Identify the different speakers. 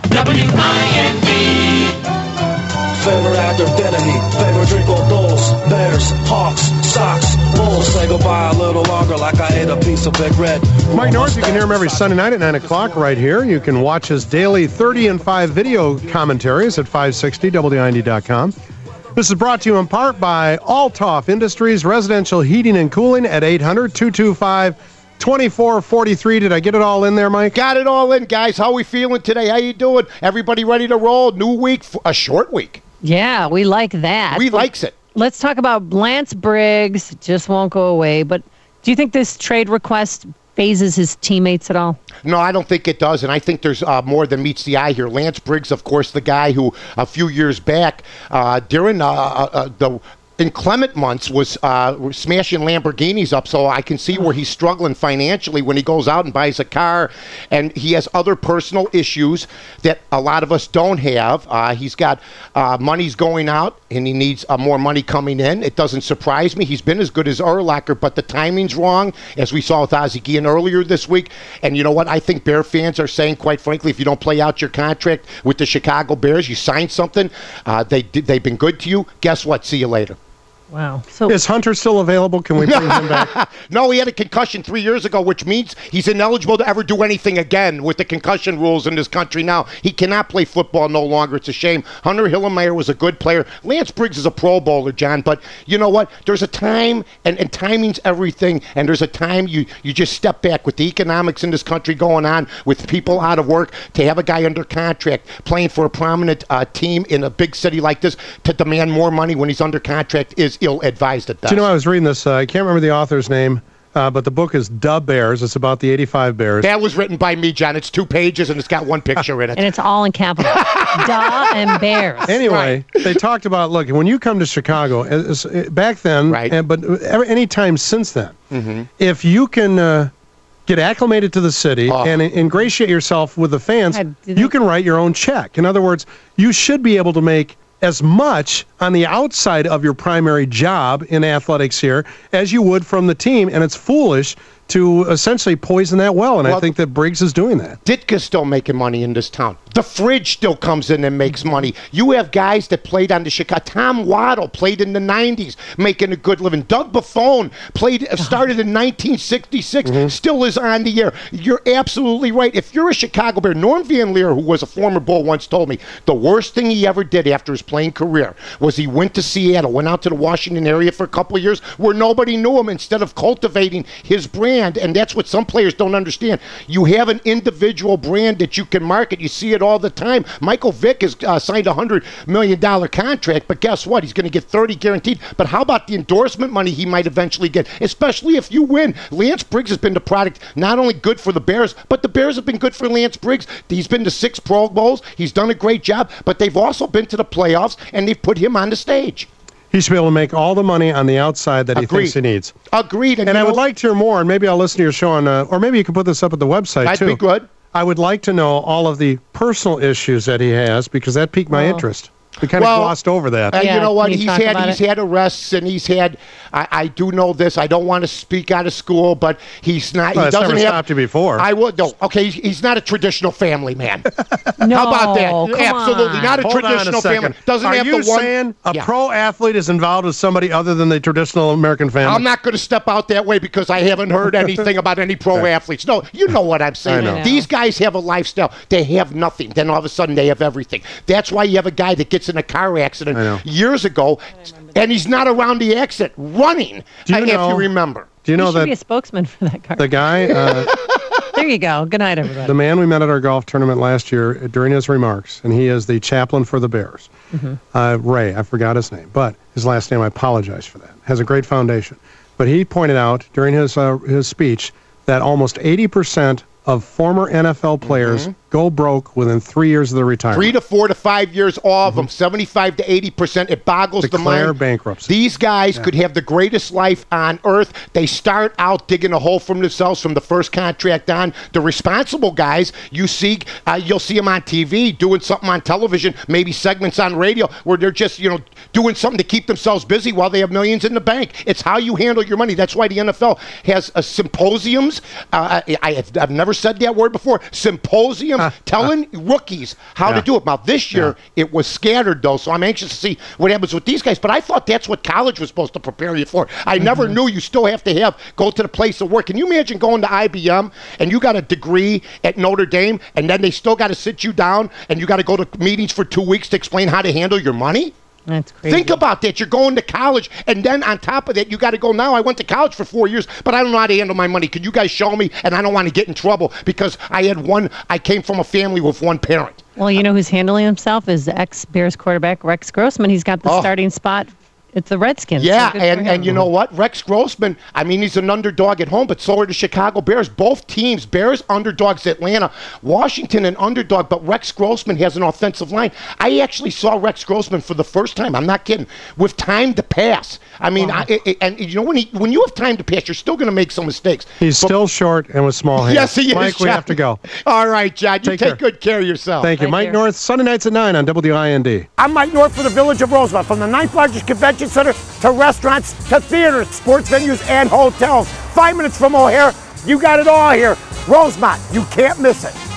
Speaker 1: W-I-N-D.
Speaker 2: Favorite actor, Dennehy. Favorite drink or Bulls, Bears, Hawks, Sox, Bulls. Say goodbye a little longer like I ate a piece of Big Red.
Speaker 3: Mike North, you can hear him every Sunday night at 9 o'clock right here. You can watch his daily 30 and 5 video commentaries at 560WIND.com. This is brought to you in part by Altoff Industries, residential heating and cooling at 800-225-2443. Did I get it all in there, Mike?
Speaker 4: Got it all in, guys. How we feeling today? How you doing? Everybody ready to roll? New week, a short week.
Speaker 5: Yeah, we like that.
Speaker 4: We likes it.
Speaker 5: Let's talk about Lance Briggs. Just won't go away. But do you think this trade request phases his teammates at all?
Speaker 4: No, I don't think it does, and I think there's more than meets the eye here. Lance Briggs, of course, the guy who a few years back during the inclement months was smashing Lamborghinis up, so I can see where he's struggling financially when he goes out and buys a car, and he has other personal issues that a lot of us don't have. He's got money's going out, and he needs more money coming in. It doesn't surprise me. He's been as good as Urlacher, but the timing's wrong, as we saw with Ozzie Guillen earlier this week. And you know what? I think Bear fans are saying, quite frankly, if you don't play out your contract with the Chicago Bears, you signed something, they've been good to you, guess what? See you later.
Speaker 5: Wow. So
Speaker 3: is Hunter still available? Can we bring him back?
Speaker 4: No, he had a concussion 3 years ago, which means he's ineligible to ever do anything again with the concussion rules in this country now. He cannot play football no longer. It's a shame. Hunter Hillenmeyer was a good player. Lance Briggs is a Pro Bowler, John, but you know what? There's a time, and timing's everything, and there's a time you just step back with the economics in this country going on, with people out of work, to have a guy under contract playing for a prominent team in a big city like this to demand more money when he's under contract is ill-advised at best.
Speaker 3: Do you know, I was reading this, I can't remember the author's name, but the book is Da Bears. It's about the 85 Bears.
Speaker 4: That was written by me, John. It's 2 pages, and it's got one picture in it.
Speaker 5: And it's all in capital. Da and Bears.
Speaker 3: Anyway, They talked about, look, when you come to Chicago, back then,
Speaker 4: right.
Speaker 3: But any time since then, if you can get acclimated to the city and ingratiate yourself with the fans, you can write your own check. In other words, you should be able to make as much on the outside of your primary job in athletics here as you would from the team, and it's foolish to essentially poison that well, and I think that Briggs is doing that.
Speaker 4: Ditka's still making money in this town. The Fridge still comes in and makes money. You have guys that played on the Chicago. Tom Waddle played in the 90s, making a good living. Doug Buffone started in 1966, still is on the air. You're absolutely right. If you're a Chicago Bear, Norm Van Leer, who was a former Bull, once told me the worst thing he ever did after his playing career was he went to Seattle, went out to the Washington area for a couple of years where nobody knew him, instead of cultivating his brand. And that's what some players don't understand. You have an individual brand that you can market. You see it all the time. Michael Vick has signed a $100 million contract, but guess what? He's going to get 30 guaranteed. But how about the endorsement money he might eventually get, especially if you win? Lance Briggs has been the product not only good for the Bears, but the Bears have been good for Lance Briggs. He's been to 6 Pro Bowls. He's done a great job, but they've also been to the playoffs, and they've put him on the stage.
Speaker 3: He should be able to make all the money on the outside that he thinks he needs.
Speaker 4: Agreed.
Speaker 3: And I would like to hear more, and maybe I'll listen to your show on, or maybe you can put this up at the website, too.
Speaker 4: That'd be good.
Speaker 3: I would like to know all of the personal issues that he has, because that piqued my interest. We kind of glossed over that.
Speaker 4: You know what? He's had arrests, and he's had. I do know this. I don't want to speak out of school, but he's not.
Speaker 3: Well,
Speaker 4: he doesn't
Speaker 3: never stopped you before.
Speaker 4: I would. No. Okay. He's not a traditional family man.
Speaker 5: No.
Speaker 4: How about that? Absolutely
Speaker 5: on.
Speaker 4: not a
Speaker 3: Hold
Speaker 4: traditional family. Doesn't
Speaker 3: Are
Speaker 4: have
Speaker 3: you
Speaker 4: the one.
Speaker 3: saying a pro athlete is involved with somebody other than the traditional American family?
Speaker 4: I'm not going to step out that way because I haven't heard anything about any pro athletes. No, you know what I'm saying.
Speaker 3: I know.
Speaker 4: These guys have a lifestyle. They have nothing. Then all of a sudden they have everything. That's why you have a guy that gets in a car accident years ago, and he's not around the accident, running, if you remember.
Speaker 3: Do you know that
Speaker 5: be a spokesman for that car?
Speaker 3: The guy...
Speaker 5: there you go. Good night, everybody.
Speaker 3: The man we met at our golf tournament last year, during his remarks, and he is the chaplain for the Bears. Ray, I forgot his name, but his last name, I apologize for that, has a great foundation. But he pointed out during his speech that almost 80% of former NFL players go broke within 3 years of their retirement.
Speaker 4: 3 to 4 to 5 years, all of them, 75 to 80%. It boggles the mind.
Speaker 3: Declare bankruptcy.
Speaker 4: These guys could have the greatest life on earth. They start out digging a hole for themselves from the first contract on. The responsible guys, you'll see them on TV doing something on television, maybe segments on radio where they're just doing something to keep themselves busy while they have millions in the bank. It's how you handle your money. That's why the NFL has symposiums. I've never said that word before? Symposiums, telling rookies how to do it. Now, this year, it was scattered, though, so I'm anxious to see what happens with these guys. But I thought that's what college was supposed to prepare you for. I never knew you still have to go to the place of work. Can you imagine going to IBM and you got a degree at Notre Dame, and then they still got to sit you down and you got to go to meetings for 2 weeks to explain how to handle your money?
Speaker 5: That's crazy.
Speaker 4: Think about that. You're going to college, and then on top of that, you got to go, now I went to college for 4 years, but I don't know how to handle my money. Could you guys show me? And I don't want to get in trouble because I came from a family with one parent.
Speaker 5: Well, you know who's handling himself is ex-Bears quarterback Rex Grossman. He's got the starting spot. It's the Redskins.
Speaker 4: Yeah, and you know what? Rex Grossman, I mean, he's an underdog at home, but so are the Chicago Bears. Both teams, Bears underdogs Atlanta, Washington an underdog, but Rex Grossman has an offensive line. I actually saw Rex Grossman for the first time, I'm not kidding, with time to pass. I mean, and you know, when you have time to pass, you're still going to make some mistakes.
Speaker 3: He's still short and with small hands.
Speaker 4: Yes, he is,
Speaker 3: Mike,
Speaker 4: John.
Speaker 3: we have to go.
Speaker 4: All right, John, you take good care of yourself.
Speaker 3: Thank you. Mike North, Sunday nights at 9 on WIND.
Speaker 1: I'm Mike North for the Village of Rosemont. From the 9th largest convention center to restaurants to theaters, sports venues, and hotels. 5 minutes from O'Hare, you got it all here. Rosemont, you can't miss it.